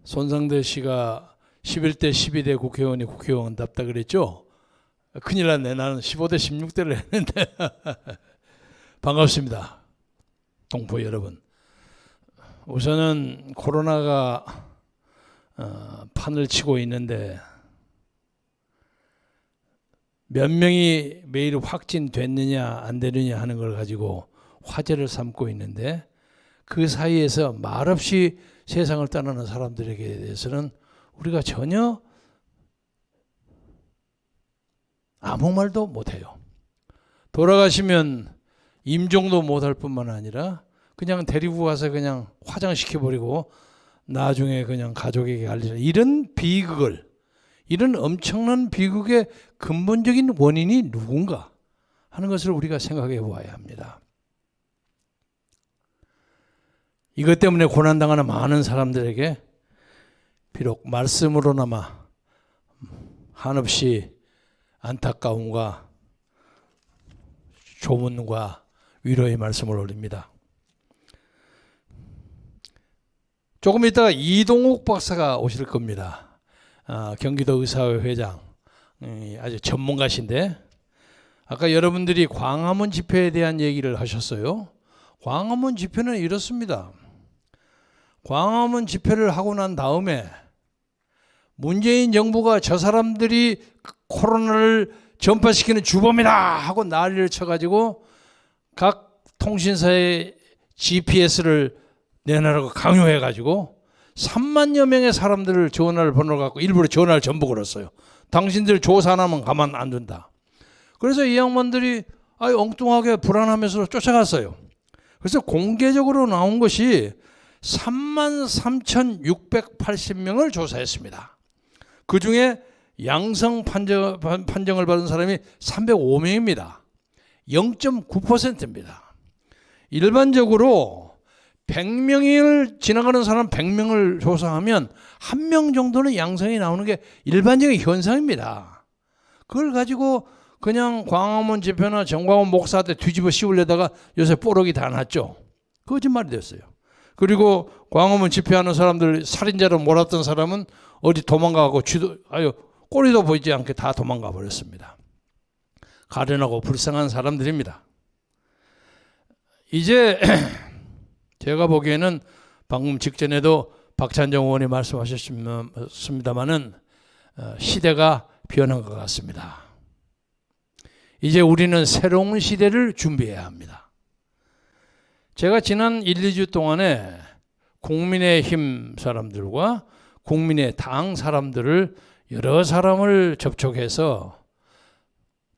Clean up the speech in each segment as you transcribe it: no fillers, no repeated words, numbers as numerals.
손상대 씨가 11대 12대 국회의원이 국회의원답다 그랬죠? 큰일 났네. 나는 15대 16대를 했는데 반갑습니다. 동포 여러분. 우선은 코로나가 판을 치고 있는데 몇 명이 매일 확진됐느냐 안 되느냐 하는 걸 가지고 화제를 삼고 있는데, 그 사이에서 말없이 세상을 떠나는 사람들에게 대해서는 우리가 전혀 아무 말도 못해요. 돌아가시면 임종도 못할 뿐만 아니라 그냥 데리고 가서 그냥 화장시켜버리고 나중에 그냥 가족에게 알리는 이런 비극을, 이런 엄청난 비극의 근본적인 원인이 누군가 하는 것을 우리가 생각해 보아야 합니다. 이것 때문에 고난당하는 많은 사람들에게 비록 말씀으로나마 한없이 안타까움과 조문과 위로의 말씀을 올립니다. 조금 있다가 이동욱 박사가 오실 겁니다. 경기도 의사회 회장, 아주 전문가신데, 아까 여러분들이 광화문 집회에 대한 얘기를 하셨어요. 광화문 집회는 이렇습니다. 광화문 집회를 하고 난 다음에 문재인 정부가 저 사람들이 코로나를 전파시키는 주범이다 하고 난리를 쳐가지고 각 통신사에 GPS를 내놔라고 강요해가지고 3만여 명의 사람들을 전화를 번호갖고 일부러 전화를 전부 걸었어요. 당신들 조사 안 하면 가만 안 둔다. 그래서 이 양반들이 엉뚱하게 불안하면서 쫓아갔어요. 그래서 공개적으로 나온 것이 33,680명을 조사했습니다. 그 중에 양성 판정을 받은 사람이 305명입니다. 0.9%입니다. 일반적으로 100명을 지나가는 사람 100명을 조사하면 1명 정도는 양성이 나오는 게 일반적인 현상입니다. 그걸 가지고 그냥 광화문 집회나 정광훈 목사한테 뒤집어 씌우려다가 요새 뽀록이 다 났죠. 거짓말이 됐어요. 그리고 광화문 집회하는 사람들, 살인자로 몰았던 사람은 어디 도망가고 꼬리도 보이지 않게 다 도망가 버렸습니다. 가련하고 불쌍한 사람들입니다. 이제 제가 보기에는 방금 직전에도 박찬정 의원이 말씀하셨습니다마는 시대가 변한 것 같습니다. 이제 우리는 새로운 시대를 준비해야 합니다. 제가 지난 1, 2주 동안에 국민의힘 사람들과 국민의당 사람들을 여러 사람을 접촉해서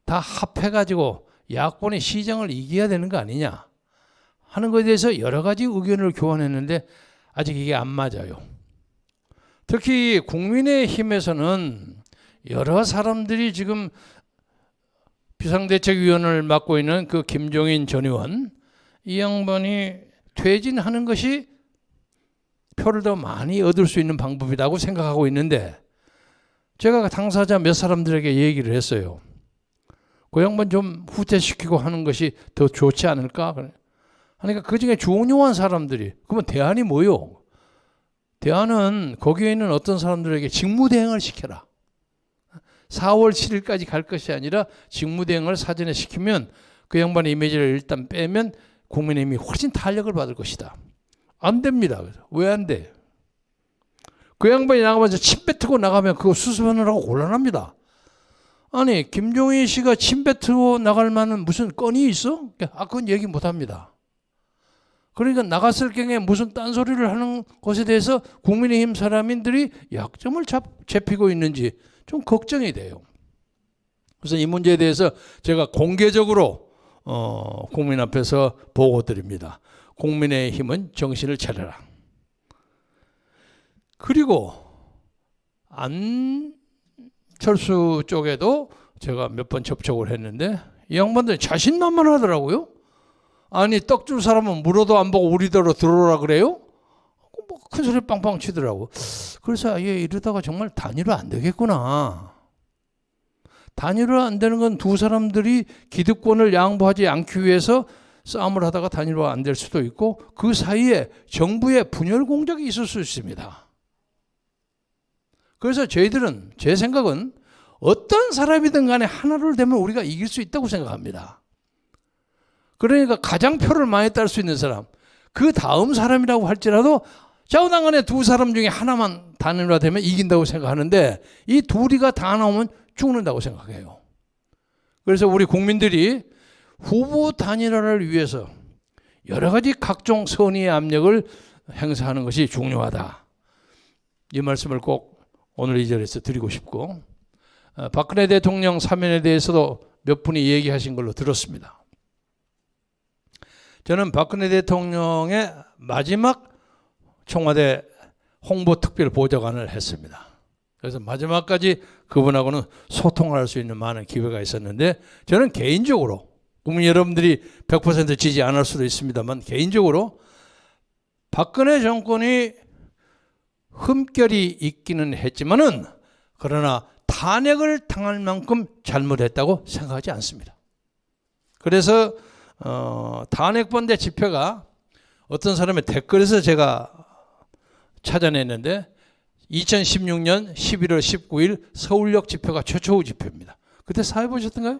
다 합해가지고 야권의 시정을 이겨야 되는 거 아니냐 하는 것에 대해서 여러 가지 의견을 교환했는데 아직 이게 안 맞아요. 특히 국민의힘에서는 여러 사람들이 지금 비상대책위원을 맡고 있는 그 김종인 전 의원, 이 양반이 퇴진하는 것이 표를 더 많이 얻을 수 있는 방법이라고 생각하고 있는데, 제가 당사자 몇 사람들에게 얘기를 했어요. 그 양반 좀 후퇴시키고 하는 것이 더 좋지 않을까? 그러니까 그 중에 중요한 사람들이, 그러면 대안이 뭐요? 대안은 거기에 있는 어떤 사람들에게 직무대행을 시켜라. 4월 7일까지 갈 것이 아니라 직무대행을 사전에 시키면 그 양반의 이미지를 일단 빼면 국민의힘이 훨씬 탄력을 받을 것이다. 안 됩니다. 왜 안 돼? 그 양반이 나가면서 침 뱉고 나가면 그거 수습하느라고 곤란합니다. 아니, 김종인 씨가 침 뱉고 나갈 만한 무슨 건이 있어? 그건 얘기 못 합니다. 그러니까 나갔을 경우에 무슨 딴소리를 하는 것에 대해서 국민의힘 사람들이 약점을 잡히고 있는지 좀 걱정이 돼요. 그래서 이 문제에 대해서 제가 공개적으로 국민 앞에서 보고드립니다. 국민의힘은 정신을 차려라. 그리고 안철수 쪽에도 제가 몇 번 접촉을 했는데 이 양반들이 자신만만하더라고요. 아니, 떡줄 사람은 물어도 안 보고 우리대로 들어오라 그래요? 뭐 큰 소리 빵빵 치더라고. 그래서 이러다가 정말 단일화 안 되겠구나. 단일화 안 되는 건 두 사람들이 기득권을 양보하지 않기 위해서 싸움을 하다가 단일화 안 될 수도 있고, 그 사이에 정부의 분열 공작이 있을 수 있습니다. 그래서 저희들은 제 생각은 어떤 사람이든 간에 하나를 되면 우리가 이길 수 있다고 생각합니다. 그러니까 가장 표를 많이 딸 수 있는 사람, 그 다음 사람이라고 할지라도 좌우당 간에 두 사람 중에 하나만 단일화 되면 이긴다고 생각하는데 이 둘이가 다 나오면 죽는다고 생각해요. 그래서 우리 국민들이 후보 단일화를 위해서 여러 가지 각종 선의의 압력을 행사하는 것이 중요하다. 이 말씀을 꼭 오늘 이 자리에서 드리고 싶고, 박근혜 대통령 사면에 대해서도 몇 분이 얘기하신 걸로 들었습니다. 저는 박근혜 대통령의 마지막 청와대 홍보특별보좌관을 했습니다. 그래서 마지막까지 그분하고는 소통을 할 수 있는 많은 기회가 있었는데, 저는 개인적으로 국민 여러분들이 100% 지지 않을 수도 있습니다만 개인적으로 박근혜 정권이 흠결이 있기는 했지만은 그러나 탄핵을 당할 만큼 잘못했다고 생각하지 않습니다. 그래서 탄핵반대 집회가 어떤 사람의 댓글에서 제가 찾아냈는데 2016년 11월 19일 서울역 집회가 최초의 집회입니다. 그때 사회 보셨던가요?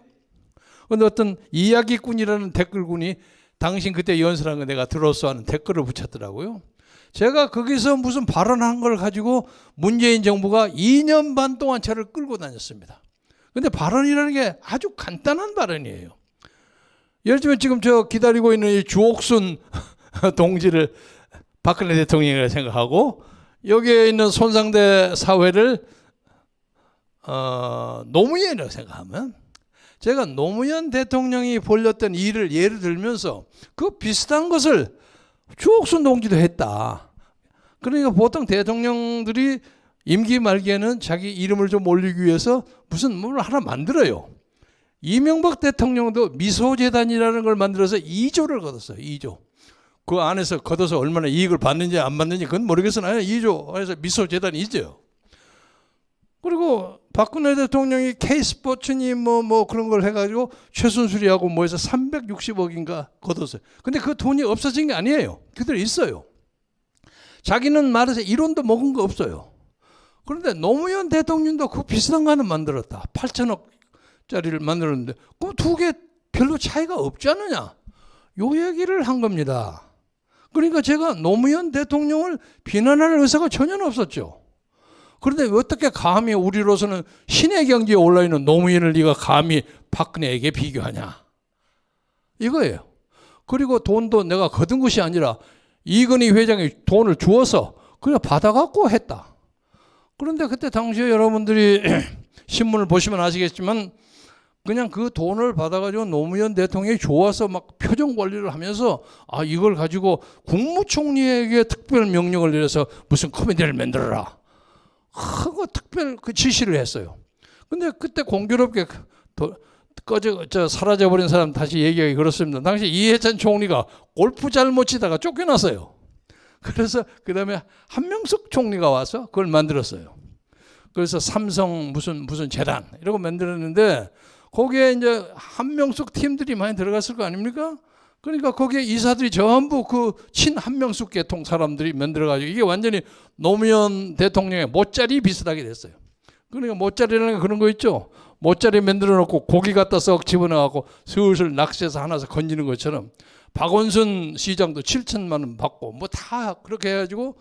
그런데 어떤 이야기꾼이라는 댓글군이 당신 그때 연설한 거 내가 들었어 하는 댓글을 붙였더라고요. 제가 거기서 무슨 발언한 걸 가지고 문재인 정부가 2년 반 동안 저를 끌고 다녔습니다. 그런데 발언이라는 게 아주 간단한 발언이에요. 예를 들면 지금 저 기다리고 있는 이 주옥순 동지를 박근혜 대통령이라고 생각하고 여기에 있는 손상대 사회를 노무현이라고 생각하면 제가 노무현 대통령이 벌였던 일을 예를 들면서 그 비슷한 것을 주옥순 동지도 했다. 그러니까 보통 대통령들이 임기 말기에는 자기 이름을 좀 올리기 위해서 무슨 뭘 하나 만들어요. 이명박 대통령도 미소재단이라는 걸 만들어서 2조를 걷었어요. 2조. 그 안에서 걷어서 얼마나 이익을 받는지 안 받는지 그건 모르겠으나 2조 안에서 미소재단이 있죠. 그리고 박근혜 대통령이 K스포츠니 뭐 그런 걸 해가지고 최순실이하고 뭐 해서 360억인가 걷었어요. 근데 그 돈이 없어진 게 아니에요. 그대로 있어요. 자기는 말해서 1원도 먹은 거 없어요. 그런데 노무현 대통령도 그 비슷한 거 하나 만들었다. 8천억짜리를 만들었는데 그 두 개 별로 차이가 없지 않느냐. 요 얘기를 한 겁니다. 그러니까 제가 노무현 대통령을 비난할 의사가 전혀 없었죠. 그런데 어떻게 감히 우리로서는 신의 경지에 올라있는 노무현을 네가 감히 박근혜에게 비교하냐. 이거예요. 그리고 돈도 내가 거둔 것이 아니라 이건희 회장이 돈을 주어서 그냥 받아갖고 했다. 그런데 그때 당시에 여러분들이 신문을 보시면 아시겠지만 그냥 그 돈을 받아가지고 노무현 대통령이 좋아서 막 표정 관리를 하면서 아 이걸 가지고 국무총리에게 특별 명령을 내려서 무슨 코미디를 만들어라 하고 특별 그 지시를 했어요. 근데 그때 공교롭게 사라져버린 사람 다시 얘기하기 그렇습니다. 당시 이해찬 총리가 골프 잘못 치다가 쫓겨났어요. 그래서 그 다음에 한명숙 총리가 와서 그걸 만들었어요. 그래서 삼성 무슨 재단 이러고 만들었는데 거기에 이제 한명숙 팀들이 많이 들어갔을 거 아닙니까? 그러니까 거기에 이사들이 전부 그 친한명숙 계통 사람들이 만들어가지고 이게 완전히 노무현 대통령의 모짜리 비슷하게 됐어요. 그러니까 모짜리라는 게 그런 거 있죠. 모짜리 만들어 놓고 고기 갖다 썩 집어넣어갖고 슬슬 낚시해서 하나서 건지는 것처럼 박원순 시장도 7천만 원 받고 뭐 다 그렇게 해가지고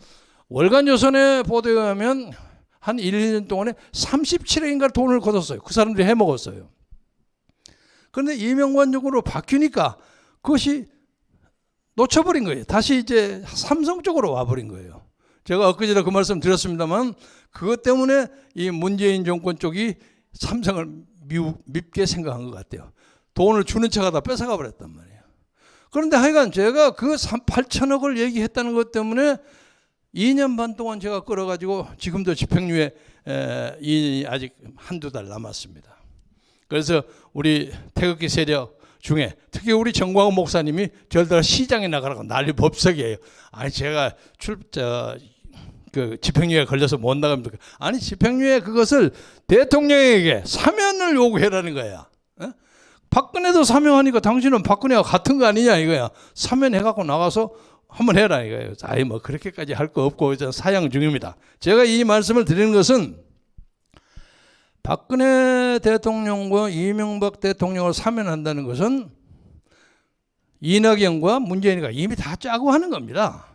월간조선의 보도에 의하면 한 1, 2년 동안에 37억인가 돈을 걷었어요. 그 사람들이 해먹었어요. 그런데 이명관 정부로 바뀌니까 그것이 놓쳐버린 거예요. 다시 이제 삼성 쪽으로 와버린 거예요. 제가 엊그제도 그 말씀 드렸습니다만 그것 때문에 이 문재인 정권 쪽이 삼성을 밉게 생각한 것 같아요. 돈을 주는 척하다 뺏어가 버렸단 말이에요. 그런데 하여간 제가 그 8천억을 얘기했다는 것 때문에 2년 반 동안 제가 끌어가지고 지금도 집행유예 아직 한두 달 남았습니다. 그래서 우리 태극기 세력 중에 특히 우리 정광훈 목사님이 저들 시장에 나가라고 난리 법석이에요. 아니 제가 그 집행유예 걸려서 못 나갑니다. 아니 집행유예 그것을 대통령에게 사면을 요구해라는 거야. 어? 박근혜도 사면하니까 당신은 박근혜와 같은 거 아니냐 이거야. 사면해갖고 나가서 한번 해라 이거예요. 아이 뭐 그렇게까지 할 거 없고 사양 중입니다. 제가 이 말씀을 드리는 것은 박근혜 대통령과 이명박 대통령을 사면한다는 것은 이낙연과 문재인이가 이미 다 짜고 하는 겁니다.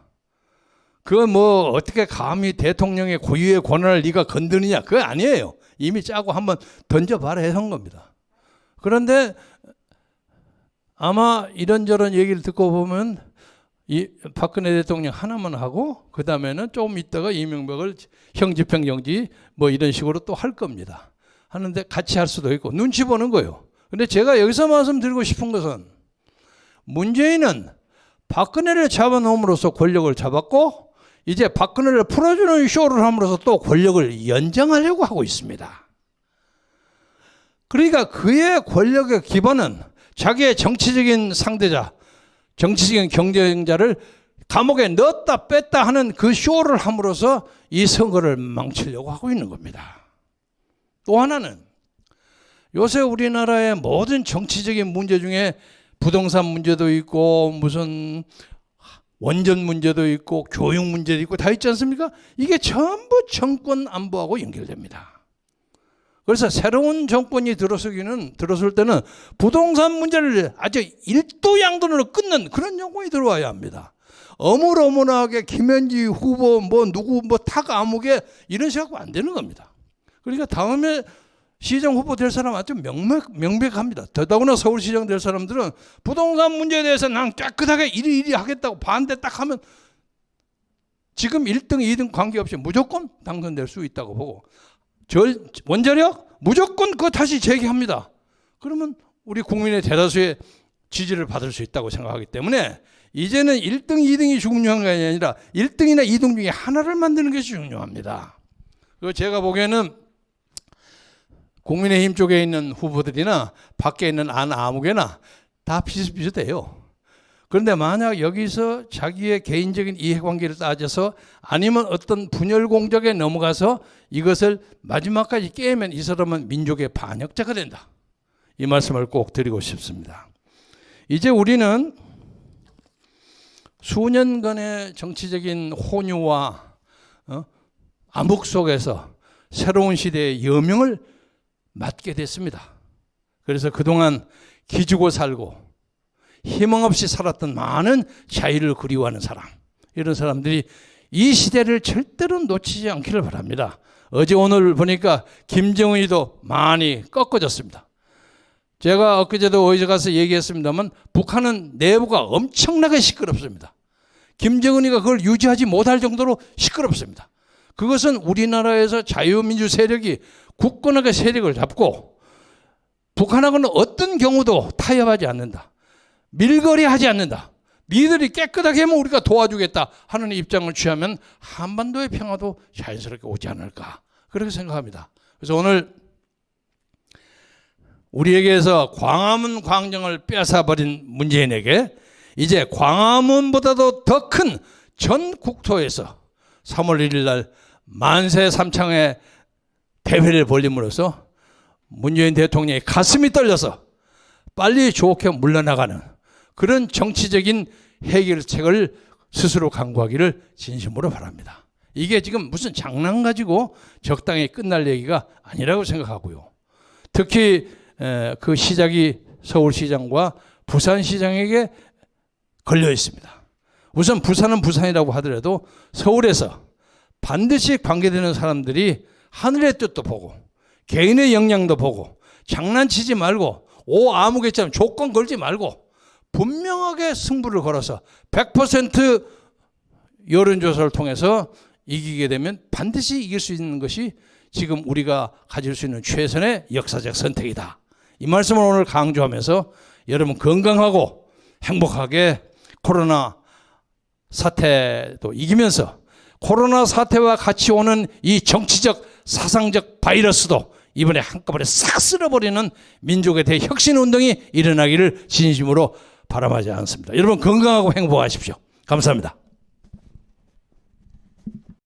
그건 뭐 어떻게 감히 대통령의 고유의 권한을 네가 건드느냐, 그거 아니에요. 이미 짜고 한번 던져봐라 해서 한 겁니다. 그런데 아마 이런저런 얘기를 듣고 보면 이 박근혜 대통령 하나만 하고 그 다음에는 조금 있다가 이명박을 형집행정지 뭐 이런 식으로 또 할 겁니다. 하는데 같이 할 수도 있고 눈치 보는 거예요. 근데 제가 여기서 말씀드리고 싶은 것은 문재인은 박근혜를 잡아놓음으로써 권력을 잡았고 이제 박근혜를 풀어주는 쇼를 함으로써 또 권력을 연장하려고 하고 있습니다. 그러니까 그의 권력의 기반은 자기의 정치적인 상대자, 정치적인 경쟁자를 감옥에 넣었다 뺐다 하는 그 쇼를 함으로써 이 선거를 망치려고 하고 있는 겁니다. 또 하나는 요새 우리나라의 모든 정치적인 문제 중에 부동산 문제도 있고 무슨 원전 문제도 있고 교육 문제도 있고 다 있지 않습니까? 이게 전부 정권 안보하고 연결됩니다. 그래서 새로운 정권이 들어설 때는 부동산 문제를 아주 일도양도로 끊는 그런 정권이 들어와야 합니다. 어물어물하게 김현지 후보 뭐 누구 뭐 탁 아무개 이런 식으로 안 되는 겁니다. 그러니까 다음에 시장 후보 될 사람 아주 명백합니다. 더더구나 서울시장 될 사람들은 부동산 문제에 대해서 난 깨끗하게 이리 하겠다고 반대 딱 하면 지금 1등, 2등 관계없이 무조건 당선될 수 있다고 보고 원자력 무조건 그거 다시 재개합니다. 그러면 우리 국민의 대다수의 지지를 받을 수 있다고 생각하기 때문에 이제는 1등, 2등이 중요한 게 아니라 1등이나 2등 중에 하나를 만드는 것이 중요합니다. 그리고 제가 보기에는 국민의힘 쪽에 있는 후보들이나 밖에 있는 안 아무개나 다 비슷비슷해요. 그런데 만약 여기서 자기의 개인적인 이해관계를 따져서 아니면 어떤 분열 공작에 넘어가서 이것을 마지막까지 깨면 이 사람은 민족의 반역자가 된다. 이 말씀을 꼭 드리고 싶습니다. 이제 우리는 수년간의 정치적인 혼유와 암흑 속에서 새로운 시대의 여명을 맞게 됐습니다. 그래서 그동안 기죽어 살고 희망 없이 살았던 많은 자유를 그리워하는 사람, 이런 사람들이 이 시대를 절대로 놓치지 않기를 바랍니다. 어제 오늘 보니까 김정은이도 많이 꺾어졌습니다. 제가 엊그제도 어디 가서 얘기했습니다만 북한은 내부가 엄청나게 시끄럽습니다. 김정은이가 그걸 유지하지 못할 정도로 시끄럽습니다. 그것은 우리나라에서 자유민주 세력이 굳건하게 세력을 잡고 북한하고는 어떤 경우도 타협하지 않는다. 밀거리하지 않는다. 니들이 깨끗하게 하면 우리가 도와주겠다 하는 입장을 취하면 한반도의 평화도 자연스럽게 오지 않을까, 그렇게 생각합니다. 그래서 오늘 우리에게서 광화문 광장을 빼앗아버린 문재인에게 이제 광화문보다도 더 큰 전 국토에서 3월 1일 날 만세 삼창의 대회를 벌림으로써 문재인 대통령의 가슴이 떨려서 빨리 좋게 물러나가는 그런 정치적인 해결책을 스스로 강구하기를 진심으로 바랍니다. 이게 지금 무슨 장난 가지고 적당히 끝날 얘기가 아니라고 생각하고요. 특히 그 시작이 서울시장과 부산시장에게 걸려 있습니다. 우선 부산은 부산이라고 하더라도 서울에서 반드시 관계되는 사람들이 하늘의 뜻도 보고 개인의 역량도 보고 장난치지 말고 오아무개처럼 조건 걸지 말고 분명하게 승부를 걸어서 100% 여론조사를 통해서 이기게 되면 반드시 이길 수 있는 것이 지금 우리가 가질 수 있는 최선의 역사적 선택이다. 이 말씀을 오늘 강조하면서 여러분 건강하고 행복하게 코로나 사태도 이기면서 코로나 사태와 같이 오는 이 정치적 사상적 바이러스도 이번에 한꺼번에 싹 쓸어버리는 민족의 대혁신운동이 일어나기를 진심으로 바람하지 않습니다. 여러분 건강하고 행복하십시오. 감사합니다.